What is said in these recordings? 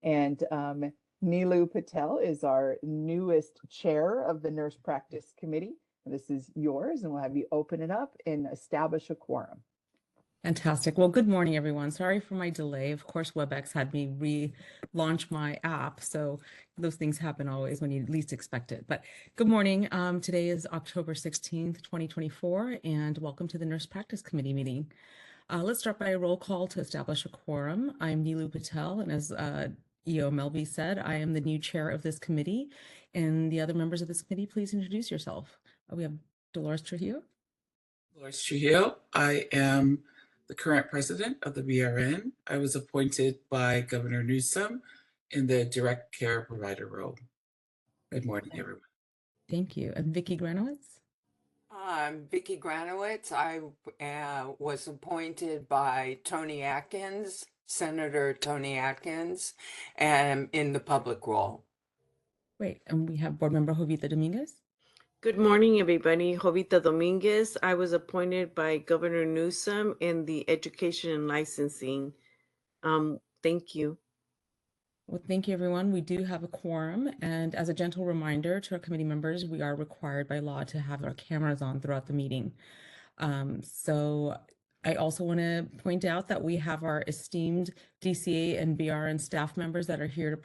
And Neelu Patel is our newest chair of the Nurse Practice Committee. This is yours, and we'll have you open it up and establish a quorum. Fantastic. Well, good morning, everyone. Sorry for my delay. Of course, WebEx had me relaunch my app, so those things happen always when you least expect it. But good morning. Today is October 16th, 2024, and welcome to the Nurse Practice Committee meeting. Let's start by a roll call to establish a quorum. I'm Neelu Patel, and as EO Melby said, I am the new chair of this committee. And the other members of this committee, please introduce yourself. We have Dolores Trujillo. Dolores Trujillo. I am the current president of the BRN. I was appointed by Governor Newsom in the direct care provider role. Good morning, everyone. Thank you. And Vicki Granowitz? I'm Vicki Granowitz. I was appointed by Tony Atkins, Senator Tony Atkins, and in the public role. Great. And we have board member Jovita Dominguez. Good morning, everybody. Jovita Dominguez. I was appointed by Governor Newsom in the education and licensing. Thank you. Well, thank you, everyone. We do have a quorum. And as a gentle reminder to our committee members, we are required by law to have our cameras on throughout the meeting. So I also want to point out that we have our esteemed DCA and BRN staff members that are here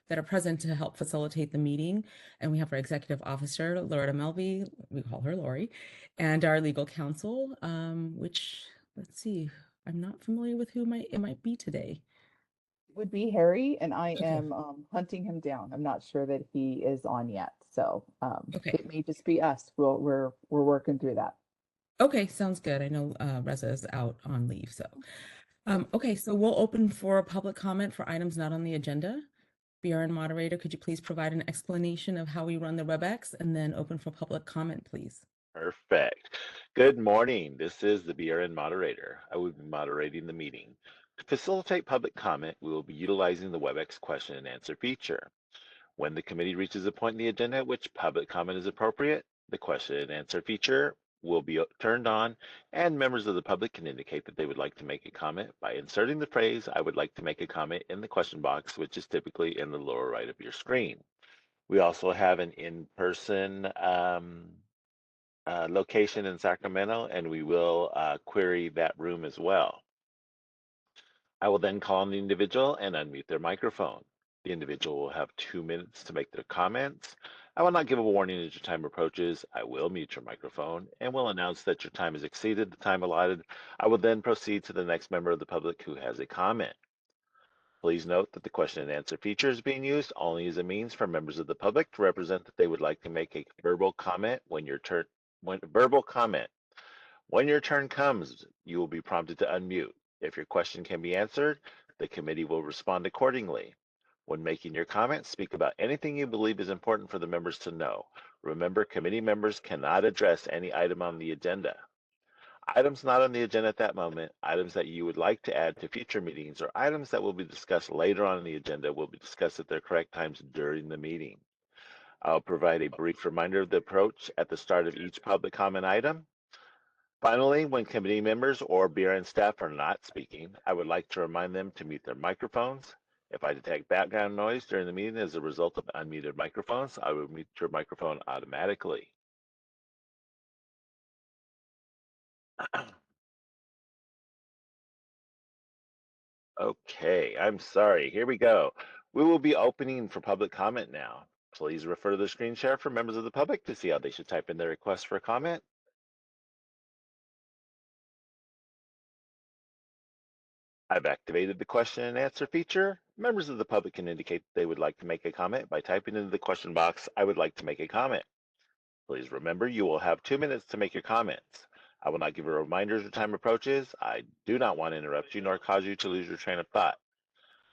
that are present to help facilitate the meeting. And we have our executive officer, Loretta Melby, we call her Lori, and our legal counsel, which, let's see, I'm not familiar with who it might be today. Would be Harry, and I am hunting him down. I'm not sure that he is on yet, so it may just be us. We're working through that. Okay, sounds good. I know Reza is out on leave, so. Okay, so we'll open for public comment for items not on the agenda. BRN moderator, could you please provide an explanation of how we run the WebEx and then open for public comment, please? Perfect. Good morning. This is the BRN moderator. I will be moderating the meeting. To facilitate public comment, we will be utilizing the WebEx question and answer feature. When the committee reaches a point in the agenda at which public comment is appropriate, the question and answer feature will be turned on, and members of the public can indicate that they would like to make a comment by inserting the phrase, "I would like to make a comment," in the question box, which is typically in the lower right of your screen. We also have an in-person location in Sacramento, and we will query that room as well. I will then call on the individual and unmute their microphone. The individual will have 2 minutes to make their comments. I will not give a warning as your time approaches. I will mute your microphone and will announce that your time has exceeded the time allotted. I will then proceed to the next member of the public who has a comment. Please note that the question and answer feature is being used only as a means for members of the public to represent that they would like to make a verbal comment when your turn comes, you will be prompted to unmute. If your question can be answered, the committee will respond accordingly. When making your comment, speak about anything you believe is important for the members to know. Remember, committee members cannot address any item on the agenda. Items not on the agenda at that moment, items that you would like to add to future meetings, or items that will be discussed later on in the agenda will be discussed at their correct times during the meeting. I'll provide a brief reminder of the approach at the start of each public comment item. Finally, when committee members or BRN staff are not speaking, I would like to remind them to mute their microphones. If I detect background noise during the meeting as a result of unmuted microphones, I will mute your microphone automatically. Okay, I'm sorry. Here we go. We will be opening for public comment now. Please refer to the screen share for members of the public to see how they should type in their request for a comment. I've activated the question and answer feature. Members of the public can indicate they would like to make a comment by typing into the question box, "I would like to make a comment." Please remember you will have 2 minutes to make your comments. I will not give a reminder as your time approaches. I do not want to interrupt you nor cause you to lose your train of thought.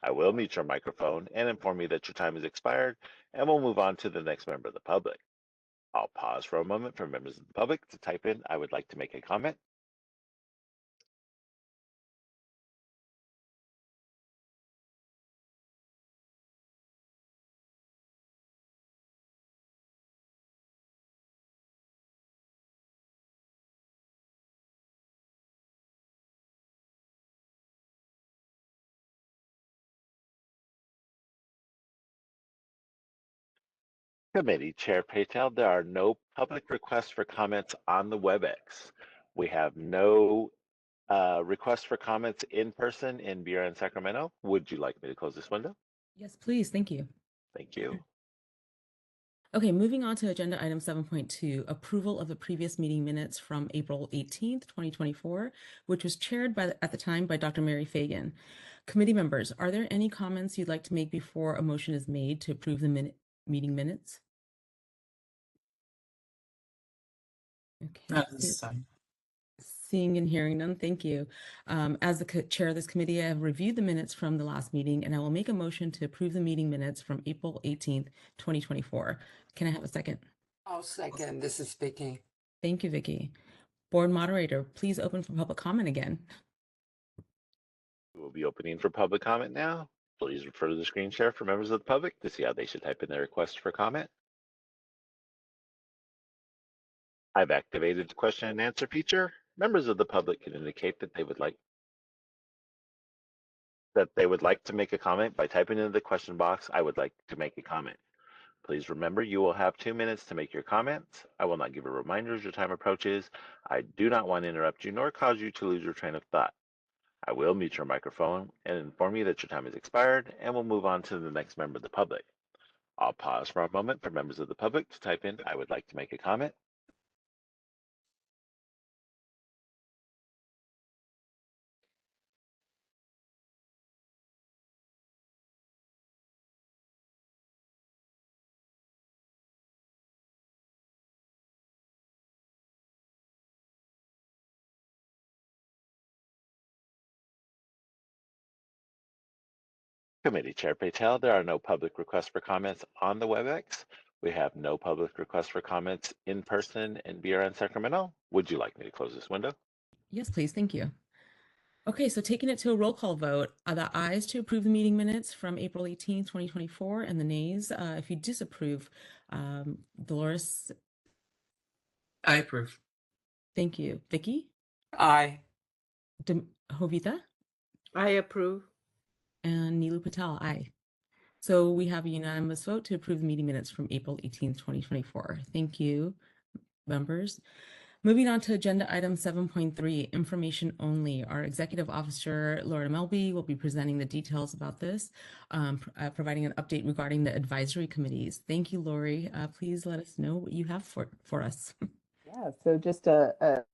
I will mute your microphone and inform you that your time has expired, and we'll move on to the next member of the public. I'll pause for a moment for members of the public to type in, "I would like to make a comment." Committee Chair Patel, there are no public requests for comments on the WebEx. We have no requests for comments in person in BRN Sacramento. Would you like me to close this window? Yes, please. Thank you. Thank you. Okay, moving on to agenda item 7.2, approval of the previous meeting minutes from April 18th, 2024, which was chaired at the time by Dr. Mary Fagan. Committee members, are there any comments you'd like to make before a motion is made to approve the meeting minutes? Okay. Not this time. Seeing and hearing none, thank you. As the chair of this committee, I have reviewed the minutes from the last meeting, and I will make a motion to approve the meeting minutes from April 18th, 2024. Can I have a second? I'll second. This is Vicky. Thank you, Vicky. Board moderator, please open for public comment again. We will be opening for public comment now. Please refer to the screen share for members of the public to see how they should type in their request for comment. I've activated the question and answer feature. Members of the public can indicate that they would like to make a comment by typing into the question box, "I would like to make a comment." Please remember you will have 2 minutes to make your comments. I will not give a reminder as your time approaches. I do not want to interrupt you nor cause you to lose your train of thought. I will mute your microphone and inform you that your time has expired, and we'll move on to the next member of the public. I'll pause for a moment for members of the public to type in, "I would like to make a comment." Committee Chair Patel, there are no public requests for comments on the WebEx. We have no public requests for comments in person in BRN Sacramento. Would you like me to close this window? Yes, please. Thank you. Okay, so taking it to a roll call vote, the ayes to approve the meeting minutes from April 18th, 2024, and the nays, if you disapprove, Dolores. I approve. Thank you. Vicky? Aye. Jovita? I approve. And Nilu Patel, aye. So we have a unanimous vote to approve the meeting minutes from April 18th, 2024. Thank you, members. Moving on to agenda item 7.3, information only. Our executive officer, Laura Melby, will be presenting the details about this, providing an update regarding the advisory committees. Thank you, Lori. Please let us know what you have for us. Yeah, so just a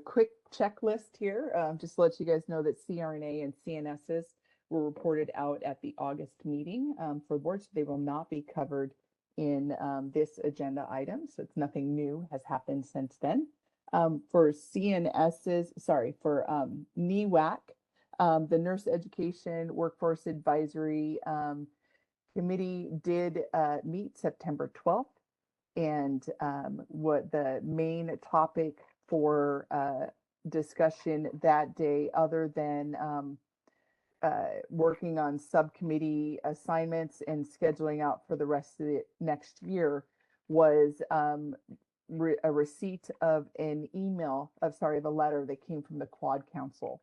quick checklist here, just to let you guys know that CRNA and CNSs were reported out at the August meeting for the board, so they will not be covered in this agenda item. So it's nothing new has happened since then. For CNSs, sorry, for NEWAC, the Nurse Education Workforce Advisory Committee did meet September 12th. And what the main topic for discussion that day, other than working on subcommittee assignments and scheduling out for the rest of the next year, was a receipt of an email of a letter that came from the Quad Council.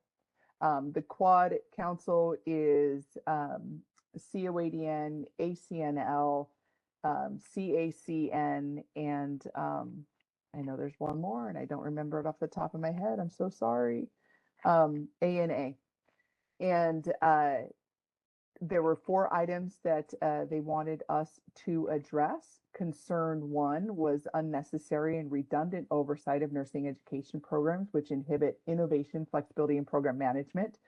The Quad Council is COADN, ACNL, CACN, and I know there's one more and I don't remember it off the top of my head. I'm so sorry. ANA. And there were 4 items that they wanted us to address. Concern 1 was unnecessary and redundant oversight of nursing education programs, which inhibit innovation, flexibility, and program management.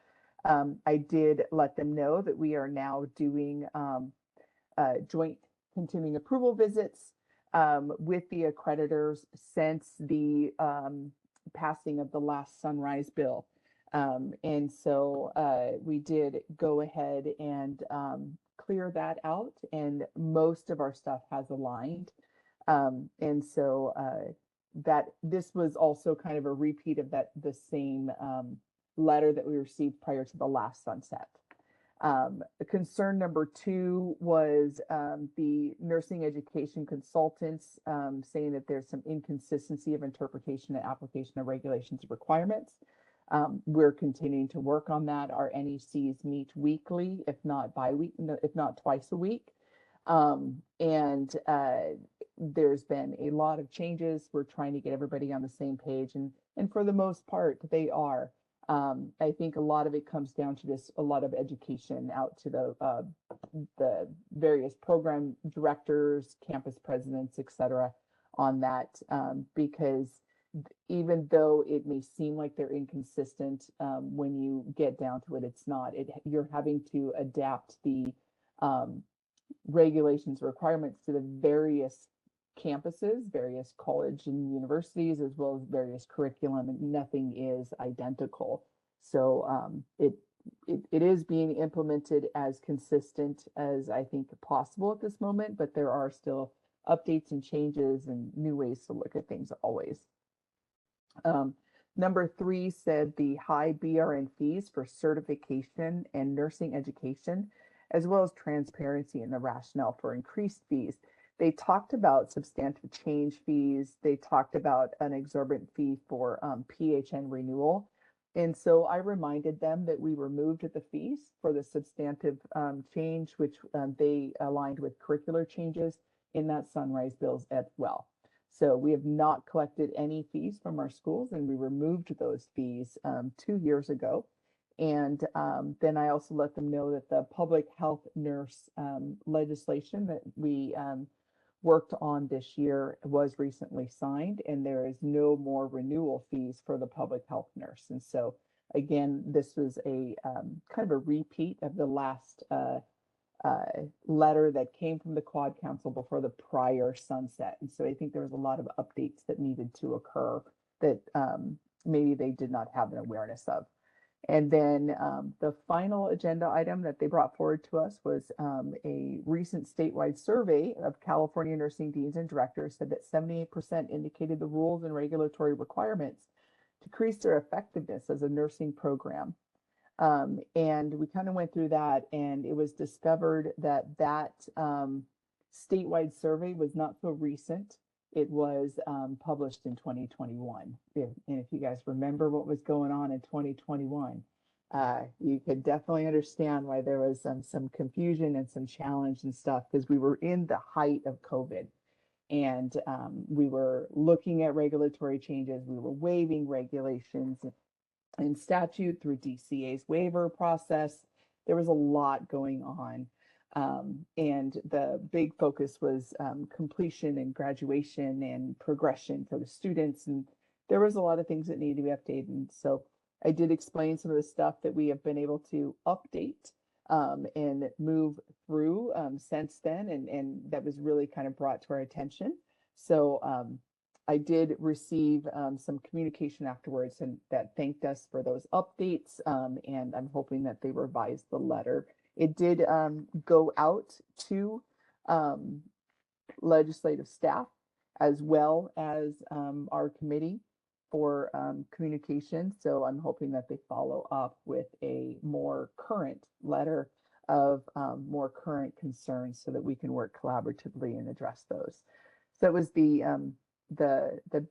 I did let them know that we are now doing joint continuing approval visits with the accreditors since the passing of the last Sunrise bill. And so we did go ahead and clear that out, and most of our stuff has aligned. And so that this was also kind of a repeat of the same letter that we received prior to the last sunset. Concern number 2 was the nursing education consultants saying that there's some inconsistency of interpretation and application of regulations and requirements. We're continuing to work on that. Our NECs meet weekly, if not twice a week. And there's been a lot of changes. We're trying to get everybody on the same page, and for the most part, they are. I think a lot of it comes down to just a lot of education out to the various program directors, campus presidents, et cetera, on that, because even though it may seem like they're inconsistent, when you get down to it, it's not. You're having to adapt the regulations, requirements to the various campuses, various college and universities, as well as various curriculum, and nothing is identical. So it is being implemented as consistent as I think possible at this moment, but there are still updates and changes and new ways to look at things always. Number 3 said the high BRN fees for certification and nursing education, as well as transparency in the rationale for increased fees. They talked about substantive change fees. They talked about an exorbitant fee for PHN renewal. And so I reminded them that we removed the fees for the substantive change, which they aligned with curricular changes in that Sunrise bills as well. So we have not collected any fees from our schools, and we removed those fees 2 years ago. And then I also let them know that the public health nurse legislation that we worked on this year was recently signed, and there is no more renewal fees for the public health nurse. And so again, this was a kind of a repeat of the last letter that came from the Quad Council before the prior sunset. And so I think there was a lot of updates that needed to occur that maybe they did not have an awareness of. And then the final agenda item that they brought forward to us was a recent statewide survey of California nursing deans and directors said that 78% indicated the rules and regulatory requirements decrease their effectiveness as a nursing program. And we kind of went through that, and it was discovered that statewide survey was not so recent. It was published in 2021. And if you guys remember what was going on in 2021, you could definitely understand why there was some confusion and some challenge and stuff, because we were in the height of COVID. And we were looking at regulatory changes. We were waiving regulations and statute through DCA's waiver process. There was a lot going on. And the big focus was completion and graduation and progression for the students. And there was a lot of things that needed to be updated. And so I did explain some of the stuff that we have been able to update and move through since then. And that was really kind of brought to our attention. So I did receive some communication afterwards and that thanked us for those updates. And I'm hoping that they revised the letter. It did go out to legislative staff as well as our committee for communication. So I'm hoping that they follow up with a more current letter of more current concerns so that we can work collaboratively and address those. So it was the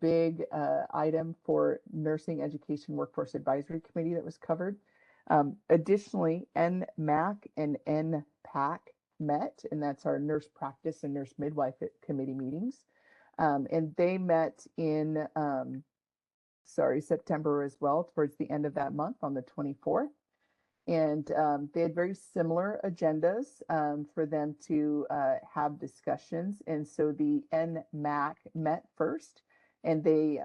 big item for Nursing Education Workforce Advisory Committee that was covered. Additionally, NMAC and NPAC met, and that's our nurse practice and nurse midwife committee meetings. And they met in, September as well, towards the end of that month on the 24th. And they had very similar agendas for them to have discussions. And so the NMAC met first, and they,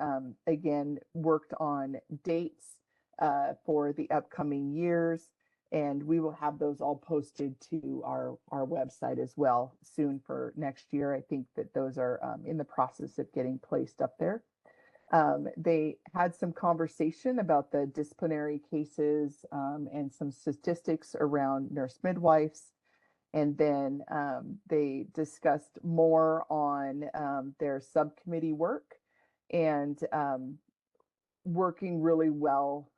again, worked on dates for the upcoming years. And we will have those all posted to our website as well soon for next year. I think that those are in the process of getting placed up there. They had some conversation about the disciplinary cases and some statistics around nurse midwives. And then they discussed more on their subcommittee work and working really well,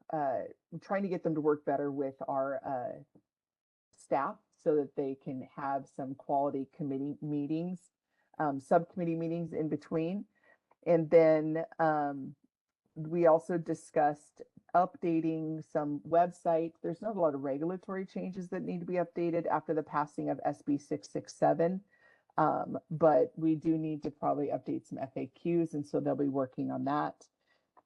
trying to get them to work better with our staff so that they can have some quality committee meetings, subcommittee meetings in between. And then we also discussed updating some websites. There's not a lot of regulatory changes that need to be updated after the passing of SB 667. But we do need to probably update some FAQs, and so they'll be working on that.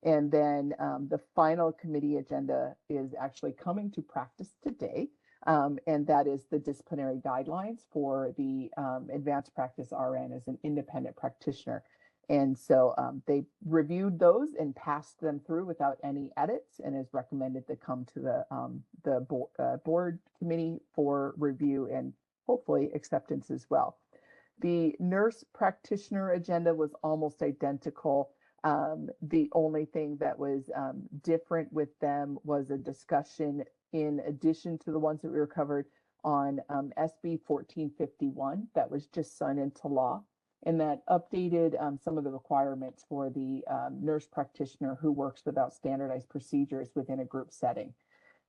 And then the final committee agenda is actually coming to practice today, and that is the disciplinary guidelines for the advanced practice RN as an independent practitioner. And so they reviewed those and passed them through without any edits, and is recommended to come to the board committee for review and hopefully acceptance as well. The nurse practitioner agenda was almost identical. The only thing that was different with them was a discussion in addition to the ones that we were covered on SB 1451 that was just signed into law, and that updated some of the requirements for the nurse practitioner who works without standardized procedures within a group setting.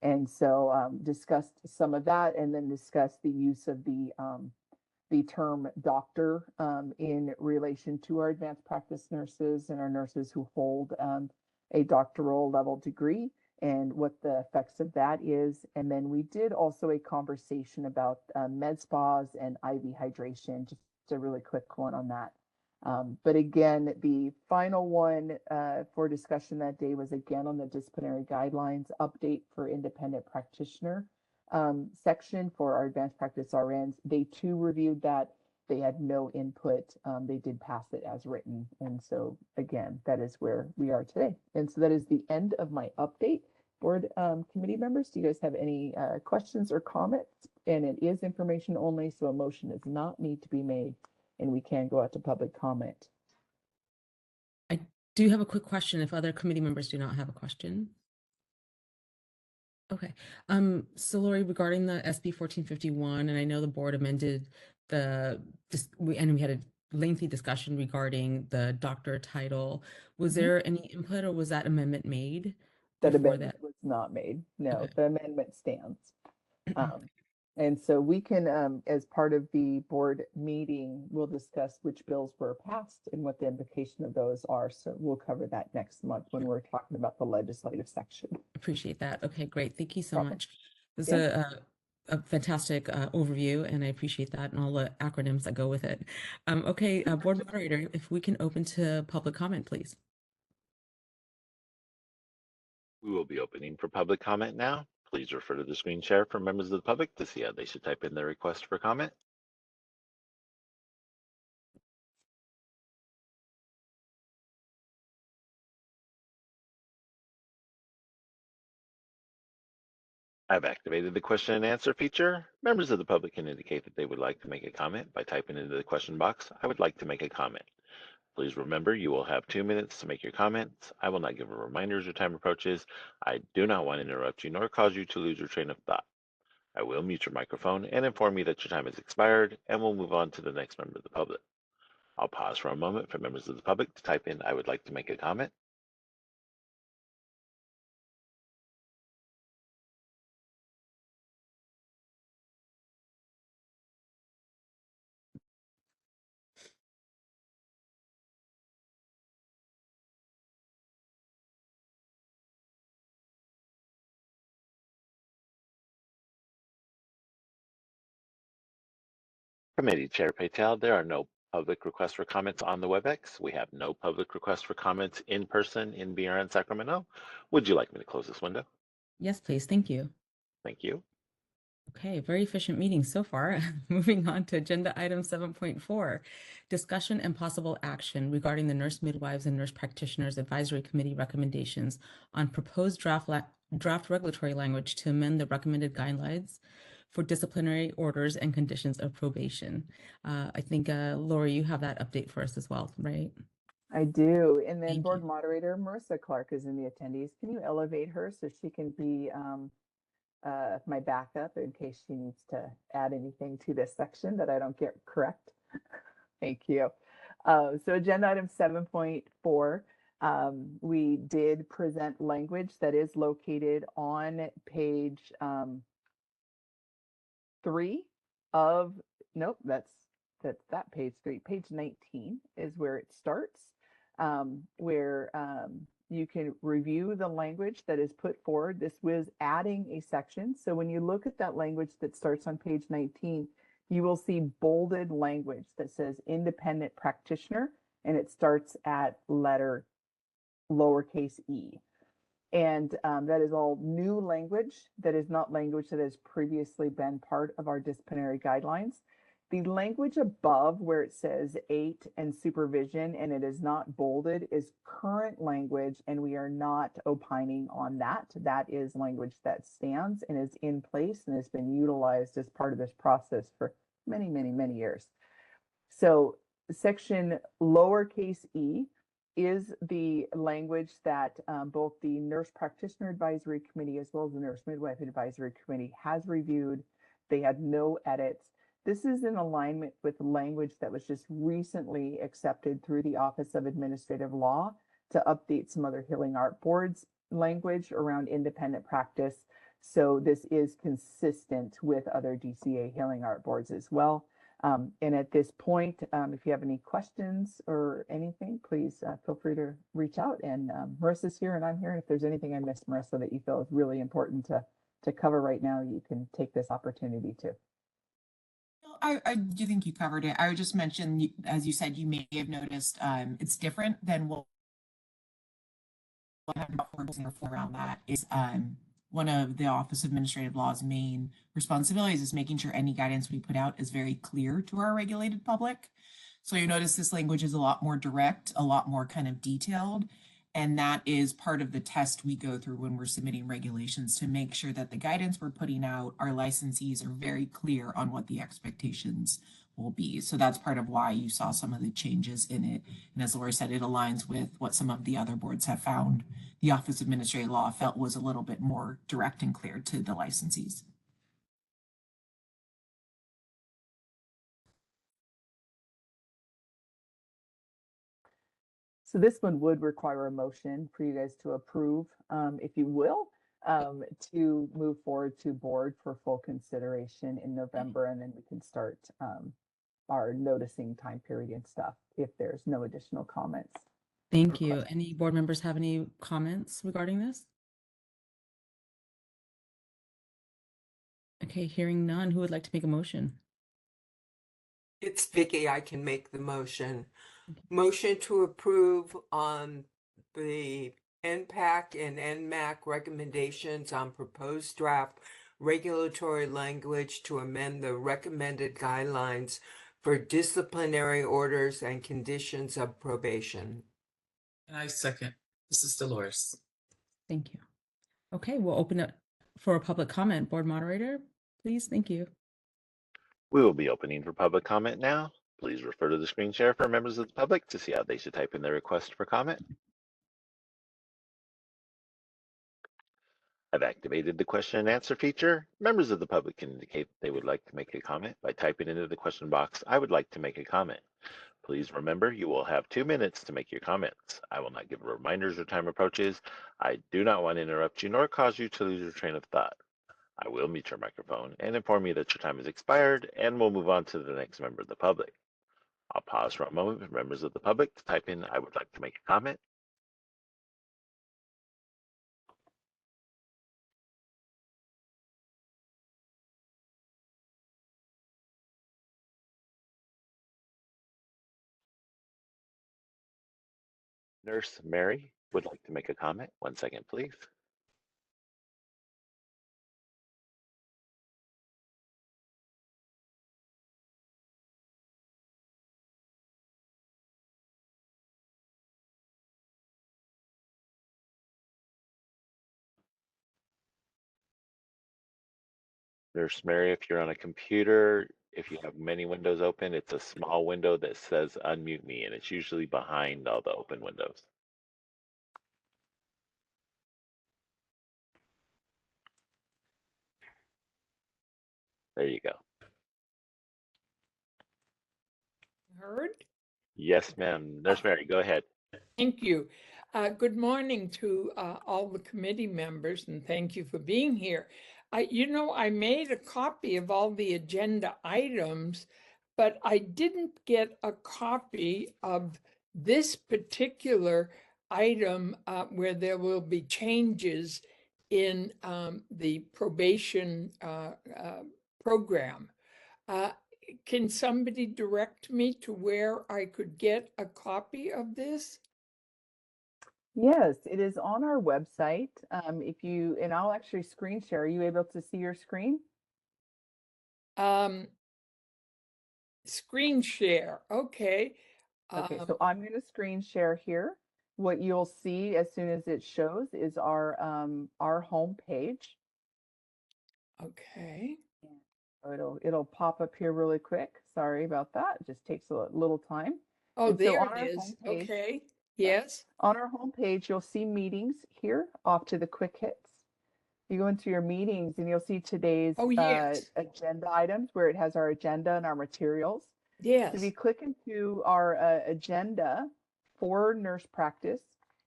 And so discussed some of that, and then discussed the use of the term doctor in relation to our advanced practice nurses and our nurses who hold a doctoral level degree, and what the effects of that is. And then we did also a conversation about med spas and IV hydration, just a really quick one on that. But again, the final one for discussion that day was again on the disciplinary guidelines update for independent practitioner section for our advanced practice RNs. They too reviewed that. They had no input. They did pass it as written. And so again, that is where we are today. And so that is the end of my update. Board committee members, do you guys have any questions or comments? And it is information only, so a motion does not need to be made, and we can go out to public comment. I do have a quick question if other committee members do not have a question. Okay. So Lori, regarding the SB 1451, and I know the board amended we had a lengthy discussion regarding the doctor title. Was there any input, or was that amendment made? That before amendment was not made. No, Okay. the amendment stands. And so we can, as part of the board meeting, we'll discuss which bills were passed and what the implication of those are. So we'll cover that next month when we're talking about the legislative section. Appreciate that. Okay, great. Thank you so Welcome. much. This Yeah. is a fantastic overview, and I appreciate that and all the acronyms that go with it. Okay, board moderator, if we can open to public comment, please. We will be opening for public comment now. Please refer to the screen share for members of the public to see how they should type in their request for comment. I've activated the question and answer feature. Members of the public can indicate that they would like to make a comment by typing into the question box, "I would like to make a comment." Please remember, you will have 2 minutes to make your comments. I will not give a reminder as your time approaches. I do not want to interrupt you nor cause you to lose your train of thought. I will mute your microphone and inform you that your time has expired, and we'll move on to the next member of the public. I'll pause for a moment for members of the public to type in, "I would like to make a comment." Committee Chair Patel, there are no public requests for comments on the WebEx. We have no public requests for comments in person in BRN Sacramento. Would you like me to close this window? Yes, please. Thank you. Thank you. Okay, very efficient meeting so far. Moving on to agenda item 7.4, discussion and possible action regarding the Nurse Midwives and Nurse Practitioners Advisory Committee recommendations on proposed draft regulatory language to amend the recommended guidelines for disciplinary orders and conditions of probation. I think, Lori, you have that update for us as well, right? I do. And then Thank board you. moderator Marissa Clark is in the attendees. Can you elevate her so she can be my backup in case she needs to add anything to this section that I don't get correct? Thank you. So agenda item 7.4, we did present language that is located on page 3 of, nope, that's that page 3. Page 19 is where it starts, where you can review the language that is put forward. This was adding a section. So when you look at that language that starts on page 19, you will see bolded language that says independent practitioner, and it starts at letter lowercase e. And that is all new language. That is not language that has previously been part of our disciplinary guidelines. The language above where it says 8 and supervision and it is not bolded is current language, and we are not opining on that. That is language that stands and is in place and has been utilized as part of this process for many, many, many years. So section lowercase e is the language that both the Nurse Practitioner Advisory Committee as well as the Nurse Midwife Advisory Committee has reviewed. They had no edits. This is in alignment with language that was just recently accepted through the Office of Administrative Law to update some other healing art boards language around independent practice. So this is consistent with other DCA healing art boards as well. And at this point, if you have any questions or anything, please feel free to reach out. And Marissa's here and I'm here. And if there's anything I missed, Marissa, that you feel is really important to cover right now, you can take this opportunity to. I do think you covered it. I would just mention, as you said, you may have noticed it's different than what happened around that is one of the Office of Administrative Law's main responsibilities is making sure any guidance we put out is very clear to our regulated public. So you notice this language is a lot more direct, a lot more kind of detailed. And that is part of the test we go through when we're submitting regulations to make sure that the guidance we're putting out, our licensees are very clear on what the expectations will be. So that's part of why you saw some of the changes in it. And as Laura said, it aligns with what some of the other boards have found. The Office of Administrative Law felt was a little bit more direct and clear to the licensees. So this one would require a motion for you guys to approve, if you will, to move forward to board for full consideration in November, and then we can start our noticing time period and stuff if there's no additional comments. Thank you. Any board members have any comments regarding this? Okay, hearing none, who would like to make a motion? It's Vicky. I can make the motion. Motion to approve on the NPAC and NMAC recommendations on proposed draft regulatory language to amend the recommended guidelines for disciplinary orders and conditions of probation. And I second. This is Dolores. Thank you. Okay, we'll open it for a public comment. Board moderator, please. Thank you. We will be opening for public comment now. Please refer to the screen share for members of the public to see how they should type in their request for comment. I've activated the question and answer feature. Members of the public can indicate they would like to make a comment by typing into the question box, "I would like to make a comment." Please remember you will have 2 minutes to make your comments. I will not give reminders or time approaches. I do not want to interrupt you nor cause you to lose your train of thought. I will mute your microphone and inform you that your time has expired, and we'll move on to the next member of the public. I'll pause for a moment for members of the public to type in, "I would like to make a comment." Nurse Mary would like to make a comment. 1 second, please. Nurse Mary, if you're on a computer, if you have many windows open, it's a small window that says unmute me, and it's usually behind all the open windows. There you go. Heard? Yes, ma'am. Nurse Mary, go ahead. Thank you. Good morning to all the committee members, and thank you for being here. I made a copy of all the agenda items, but I didn't get a copy of this particular item where there will be changes in the probation program. can somebody direct me to where I could get a copy of this? Yes, it is on our website. And I'll actually screen share. Are you able to see your screen? Screen share, okay. Okay, so I'm going to screen share here. What you'll see as soon as it shows is our home page. Okay. It'll pop up here really quick. Sorry about that. It just takes a little time. Oh, And so there on it our is. homepage, Okay. yeah, Yes. on our homepage, you'll see meetings here off to the quick hits. You go into your meetings and you'll see today's Oh, yes. agenda items where it has our agenda and our materials. So if Yes. you click into our agenda for nurse practice,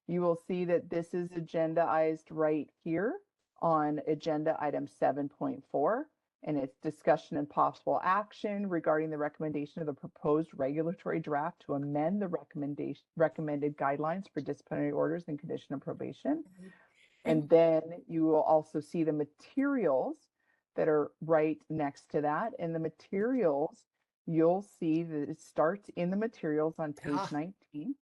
you will see that this is agendaized right here on agenda item 7.4, and it's discussion and possible action regarding the recommendation of the proposed regulatory draft to amend the recommended guidelines for disciplinary orders and condition of probation. And then you will also see the materials that are right next to that. And the materials, you'll see that it starts in the materials on page 19.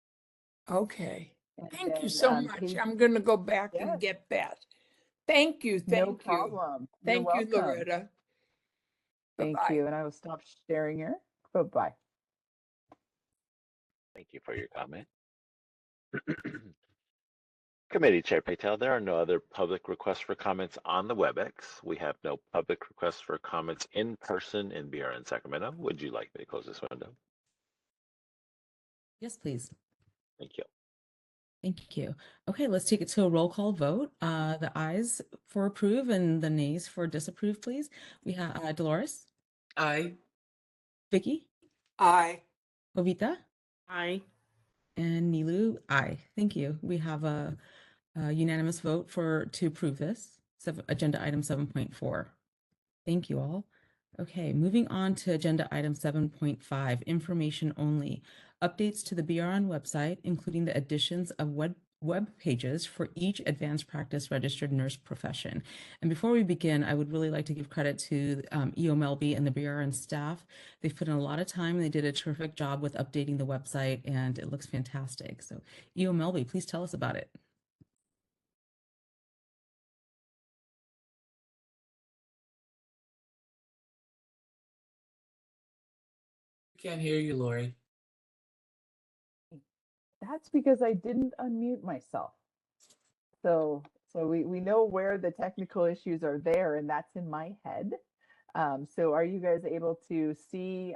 Okay. And Thank you then, so much. page, I'm going to go back yes, and get that. Thank you. no Thank you. problem. You're Thank you, welcome. Loretta. Thank Bye-bye. you. And I will stop sharing here. Bye-bye. Thank you for your comment. Committee Chair Patel, there are no other public requests for comments on the WebEx. We have no public requests for comments in person in BRN Sacramento. Would you like me to close this window? Yes, please. Thank you. Thank you. Okay, let's take it to a roll call vote. The ayes for approve and the nays for disapprove, please. We have Dolores, Aye. Vicky, Aye. Jovita, Aye. and Nilu. Aye. Thank you. We have a unanimous vote to approve this. Agenda item 7.4. Thank you all. Okay, moving on to agenda item 7.5, information only. Updates to the BRN website, including the additions of web pages for each advanced practice registered nurse profession. And before we begin, I would really like to give credit to EO Melby and the BRN staff. They've put in a lot of time and they did a terrific job with updating the website, and it looks fantastic. So EO Melby, please tell us about it. Can't hear you, Lori. That's because I didn't unmute myself. So we know where the technical issues are there, and that's in my head. So are you guys able to see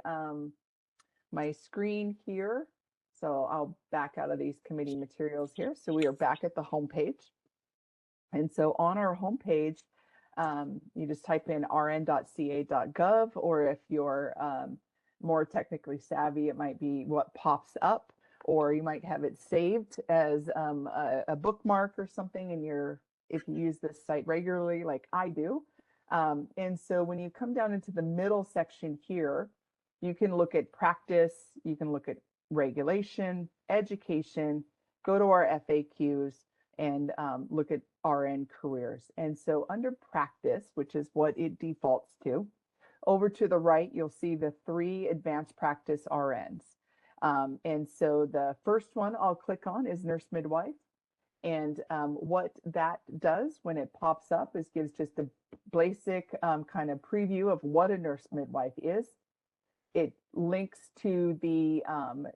my screen here? So I'll back out of these committee materials here. So we are back at the home page. And so on our home page, you just type in rn.ca.gov, or if you're more technically savvy, it might be what pops up, or you might have it saved as a bookmark or something if you use this site regularly like I do. And so when you come down into the middle section here, you can look at practice, you can look at regulation, education, go to our FAQs, and look at RN careers. And so under practice, which is what it defaults to, over to the right, you'll see the 3 advanced practice RNs. And so the first one I'll click on is nurse midwife. And what that does when it pops up is gives just a basic kind of preview of what a nurse midwife is. It links to the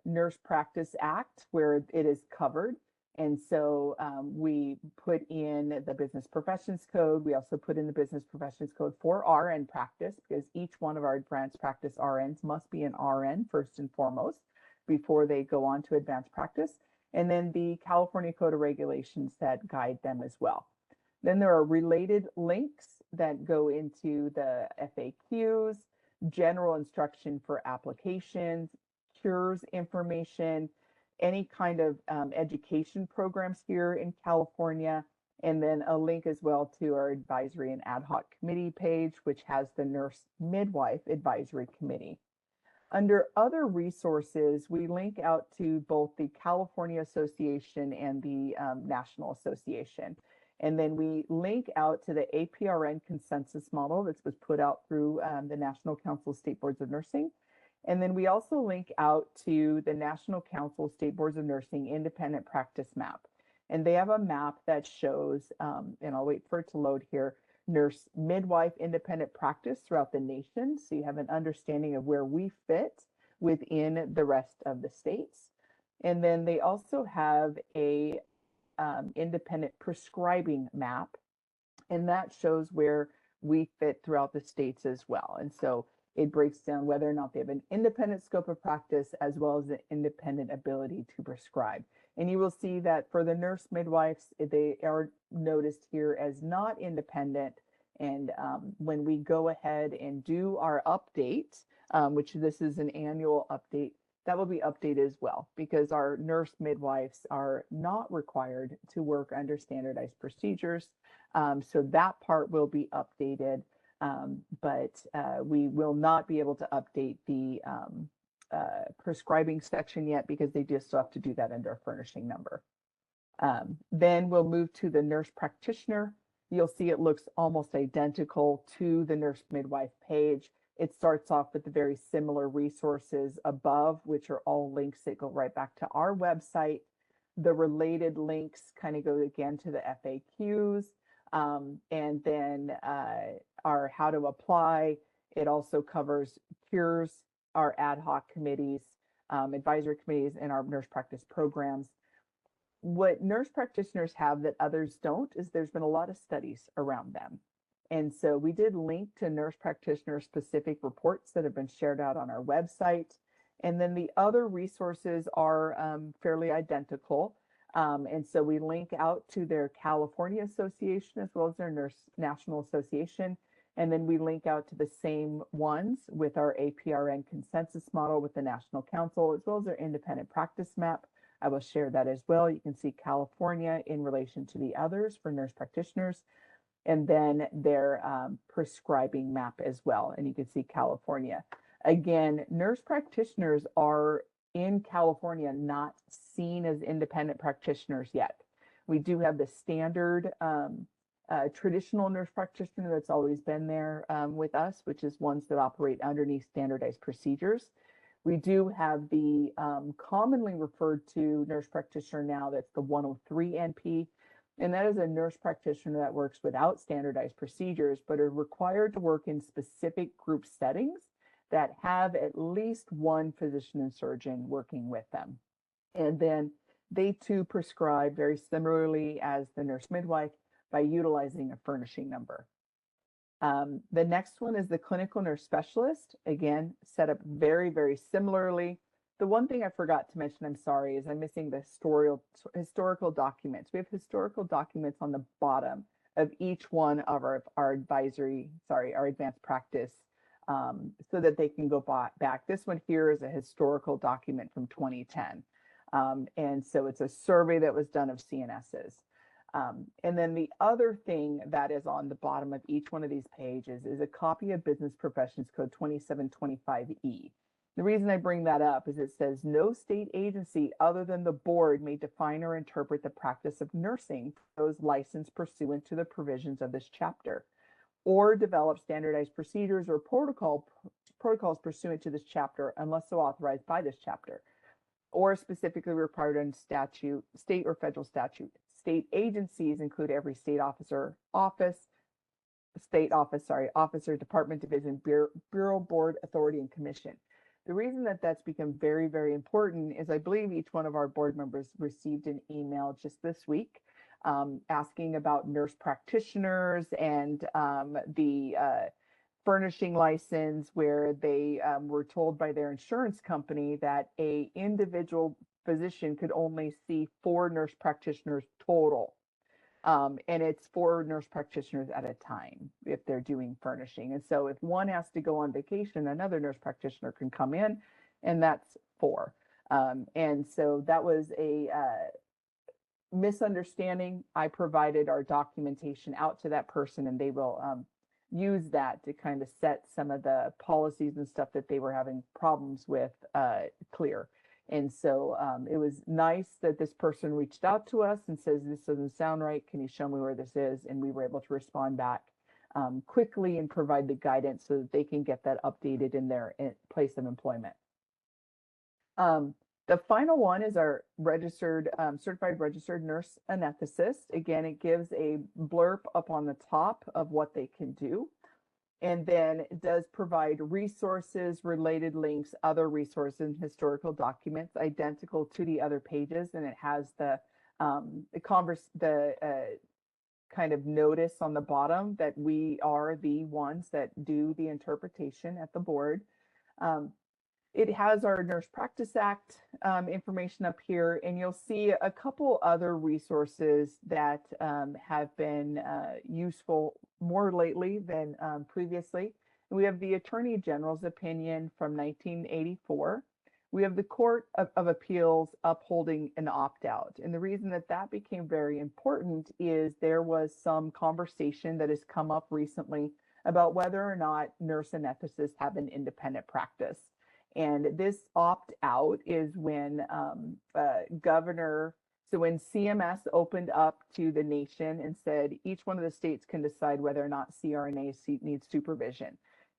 Nurse Practice Act where it is covered. And so we put in the Business Professions Code. We also put in the Business Professions Code for RN practice, because each one of our advanced practice RNs must be an RN first and foremost before they go on to advanced practice. And then the California Code of Regulations that guide them as well. Then there are related links that go into the FAQs, general instruction for applications, cures information, any kind of education programs here in California, and then a link as well to our advisory and ad hoc committee page, which has the Nurse Midwife Advisory Committee. Under other resources, we link out to both the California Association and the National Association. And then we link out to the APRN consensus model that was put out through the National Council of State Boards of Nursing. And then we also link out to the National Council of State Boards of Nursing independent practice map. And they have a map that shows, and I'll wait for it to load here, nurse midwife independent practice throughout the nation. So you have an understanding of where we fit within the rest of the states. And then they also have a independent prescribing map, and that shows where we fit throughout the states as well. And so it breaks down whether or not they have an independent scope of practice as well as an independent ability to prescribe. And you will see that for the nurse midwives, they are noticed here as not independent. And when we go ahead and do our update, which this is an annual update, that will be updated as well, because our nurse midwives are not required to work under standardized procedures. So that part will be updated, but we will not be able to update the prescribing section yet, because they just have to do that under a furnishing number. Then we'll move to the nurse practitioner. You'll see it looks almost identical to the nurse midwife page. It starts off with the very similar resources above, which are all links that go right back to our website. The related links kind of go again to the FAQs, and then our how to apply. It also covers cures, our ad hoc committees, advisory committees, and our nurse practice programs. What nurse practitioners have that others don't is there's been a lot of studies around them. And so we did link to nurse practitioner specific reports that have been shared out on our website. And then the other resources are fairly identical. And so we link out to their California Association as well as their Nurse National Association. And then we link out to the same ones with our APRN consensus model with the National Council, as well as their independent practice map. I will share that as well. You can see California in relation to the others for nurse practitioners, and then their prescribing map as well. And you can see California. Again, nurse practitioners are in California not seen as independent practitioners yet. We do have the standard traditional nurse practitioner that's always been there with us, which is ones that operate underneath standardized procedures. We do have the commonly referred to nurse practitioner now, that's the 103 NP. And that is a nurse practitioner that works without standardized procedures, but are required to work in specific group settings that have at least one physician and surgeon working with them. And then they too prescribe very similarly as the nurse midwife by utilizing a furnishing number. The next one is the clinical nurse specialist. Again, set up very, very similarly. The one thing I forgot to mention, I'm sorry, is I'm missing the historical documents. We have historical documents on the bottom of each one of our advanced practice, so that they can go back. This one here is a historical document from 2010. And so it's a survey that was done of CNSs. And then the other thing that is on the bottom of each one of these pages is a copy of Business Professions Code 2725E. The reason I bring that up is it says no state agency other than the board may define or interpret the practice of nursing for those licensed pursuant to the provisions of this chapter, or develop standardized procedures or protocols pursuant to this chapter unless so authorized by this chapter, or specifically required in statute, state or federal statute. State agencies include every state officer, department, division, bureau, board, authority, and commission. The reason that that's become very, very important is I believe each one of our board members received an email just this week asking about nurse practitioners and the furnishing license, where they were told by their insurance company that a individual physician could only see 4 nurse practitioners total. And it's 4 nurse practitioners at a time if they're doing furnishing. And so if one has to go on vacation, another nurse practitioner can come in, and that's 4. And so that was a misunderstanding. I provided our documentation out to that person, and they will use that to kind of set some of the policies and stuff that they were having problems with clear. And so it was nice that this person reached out to us and says, this doesn't sound right. Can you show me where this is? And we were able to respond back quickly and provide the guidance so that they can get that updated in their place of employment. The final one is our registered, certified registered nurse anesthetist. Again, it gives a blurb up on the top of what they can do. And then it does provide resources, related links, other resources, and historical documents identical to the other pages. And it has the kind of notice on the bottom that we are the ones that do the interpretation at the board. It has our Nurse Practice Act information up here, and you'll see a couple other resources that have been useful more lately than previously. And we have the Attorney General's opinion from 1984. We have the Court of Appeals upholding an opt-out. And the reason that that became very important is there was some conversation that has come up recently about whether or not nurse anesthetists have an independent practice. And this opt-out is when when CMS opened up to the nation and said each one of the states can decide whether or not CRNAs needs supervision.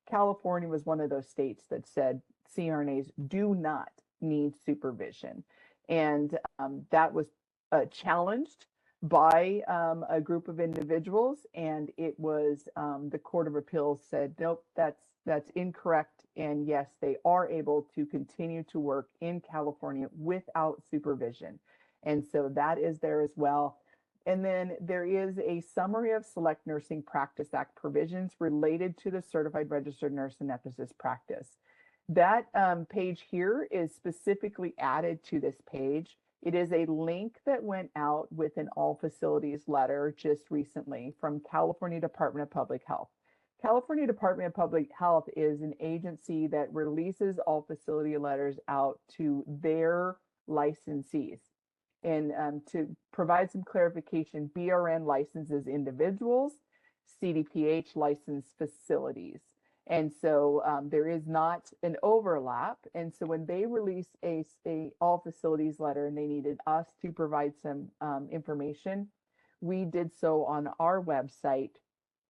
California was one of those states that said CRNAs do not need supervision. And that was challenged by a group of individuals, and it was the Court of Appeals said, nope, that's incorrect. And yes, they are able to continue to work in California without supervision. And so that is there as well. And then there is a summary of select Nursing Practice Act provisions related to the Certified Registered Nurse Anesthetist practice. That page here is specifically added to this page. It is a link that went out with an all facilities letter just recently from California Department of Public Health. California Department of Public Health is an agency that releases all facility letters out to their licensees. And to provide some clarification, BRN licenses individuals, CDPH licensed facilities. And so there is not an overlap. And so when they released a all facilities letter and they needed us to provide some information, we did so on our website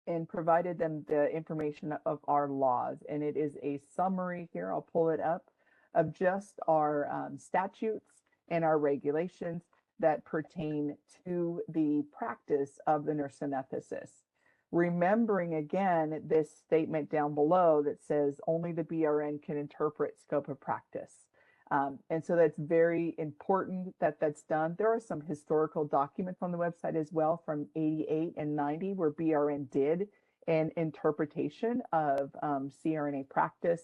and provided them the information of our laws. And it is a summary here, I'll pull it up, of just our statutes and our regulations that pertain to the practice of the nurse anesthetist. Remembering again this statement down below that says only the BRN can interpret scope of practice. And so that's very important that that's done. There are some historical documents on the website as well from 88 and 90 where BRN did an interpretation of CRNA practice.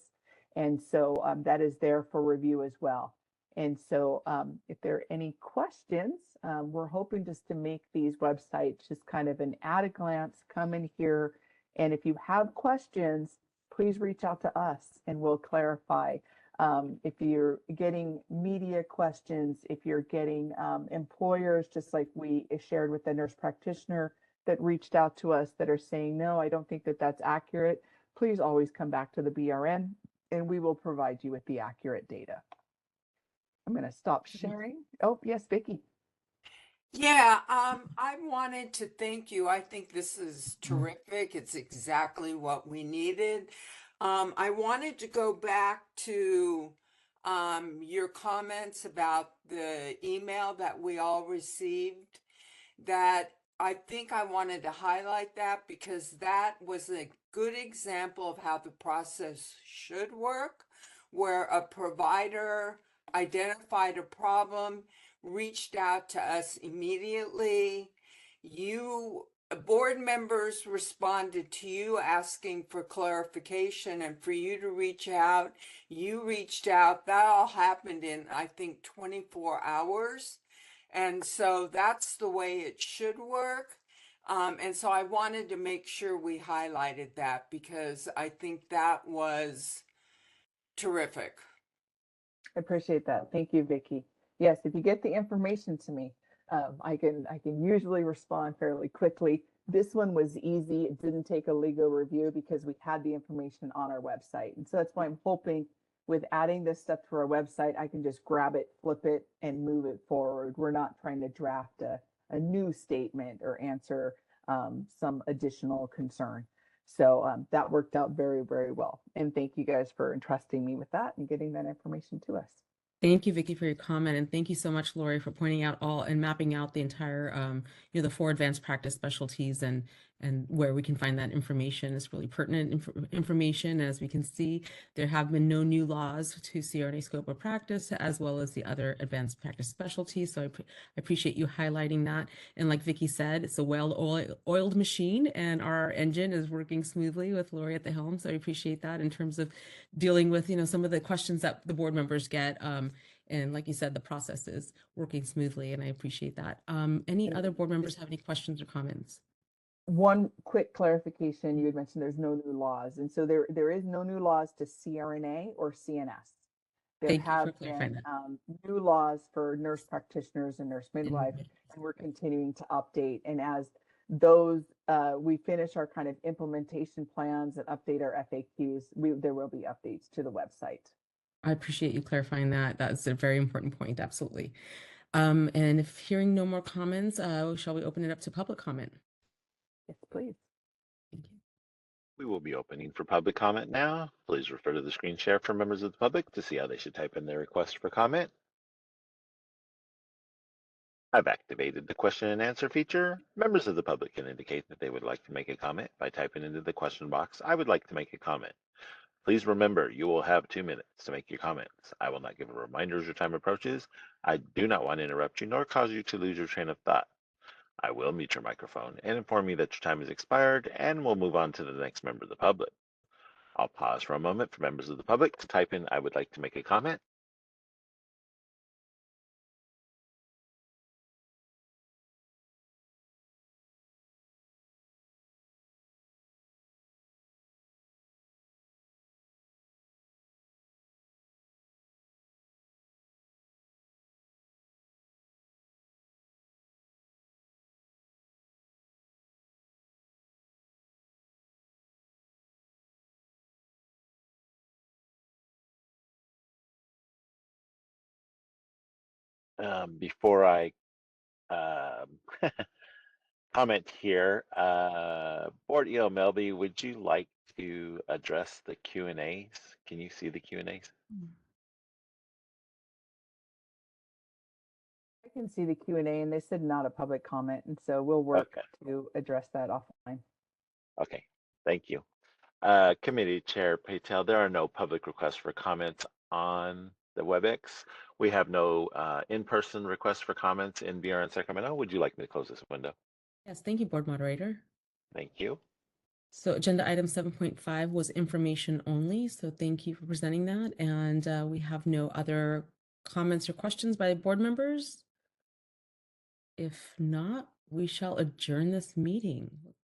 And so that is there for review as well. And so if there are any questions, we're hoping just to make these websites just kind of an at a glance, come in here. And if you have questions, please reach out to us and we'll clarify. If you're getting media questions, if you're getting employers, just like we shared with the nurse practitioner that reached out to us that are saying, no, I don't think that that's accurate, please always come back to the BRN and we will provide you with the accurate data. I'm going to stop sharing. Oh, yes, Vicki. Yeah, I wanted to thank you. I think this is terrific. It's exactly what we needed. I wanted to go back to your comments about the email that we all received. That I think I wanted to highlight that because that was a good example of how the process should work, where a provider identified a problem, reached out to us immediately. You board members responded to you asking for clarification and for you to reach out. You reached out. That all happened in, I think, 24 hours. And so that's the way it should work. And so I wanted to make sure we highlighted that because I think that was terrific. I appreciate that. Thank you, Vicki. Yes, if you get the information to me, I can usually respond fairly quickly. This one was easy. It didn't take a legal review because we had the information on our website. And so that's why I'm hoping with adding this stuff to our website, I can just grab it, flip it, and move it forward. We're not trying to draft a new statement or answer some additional concern. So that worked out very, very well. And thank you guys for entrusting me with that and getting that information to us. Thank you, Vicki, for your comment. And thank you so much, Lori, for pointing out all and mapping out the entire, the 4 advanced practice specialties and where we can find that information. Is really pertinent information. As we can see, there have been no new laws to CRNA scope of practice, as well as the other advanced practice specialties. So I appreciate you highlighting that. And like Vicki said, it's a well-oiled machine, and our engine is working smoothly with Lori at the helm. So I appreciate that in terms of dealing with, some of the questions that the board members get. And like you said, the process is working smoothly, and I appreciate that. Any other board members have any questions or comments? One quick clarification, you had mentioned there's no new laws. And so there is no new laws to CRNA or CNS. There Thank you for have clarifying been that. new laws for nurse practitioners and nurse midwife, and we're continuing to update. And as those, we finish our kind of implementation plans and update our FAQs, there will be updates to the website. I appreciate you clarifying that. That's a very important point, absolutely. And if hearing no more comments, shall we open it up to public comment? Yes, please. Thank you. We will be opening for public comment now. Please refer to the screen share for members of the public to see how they should type in their request for comment. I've activated the question and answer feature. Members of the public can indicate that they would like to make a comment by typing into the question box, "I would like to make a comment." Please remember, you will have 2 minutes to make your comments. I will not give a reminder as your time approaches. I do not want to interrupt you nor cause you to lose your train of thought. I will mute your microphone and inform you that your time has expired, and we'll move on to the next member of the public. I'll pause for a moment for members of the public to type in, "I would like to make a comment." Before I comment here, Board EO Melby, would you like to address the Q&As? Can you see the Q&As? I can see the Q&A, and they said not a public comment, and so we'll work to address that offline. Okay, thank you. Committee Chair Patel, there are no public requests for comments on the WebEx. We have no in-person requests for comments in BRN Sacramento. Would you like me to close this window? Yes, thank you, Board Moderator. Thank you. So agenda item 7.5 was information only. So thank you for presenting that. And we have no other comments or questions by board members. If not, we shall adjourn this meeting.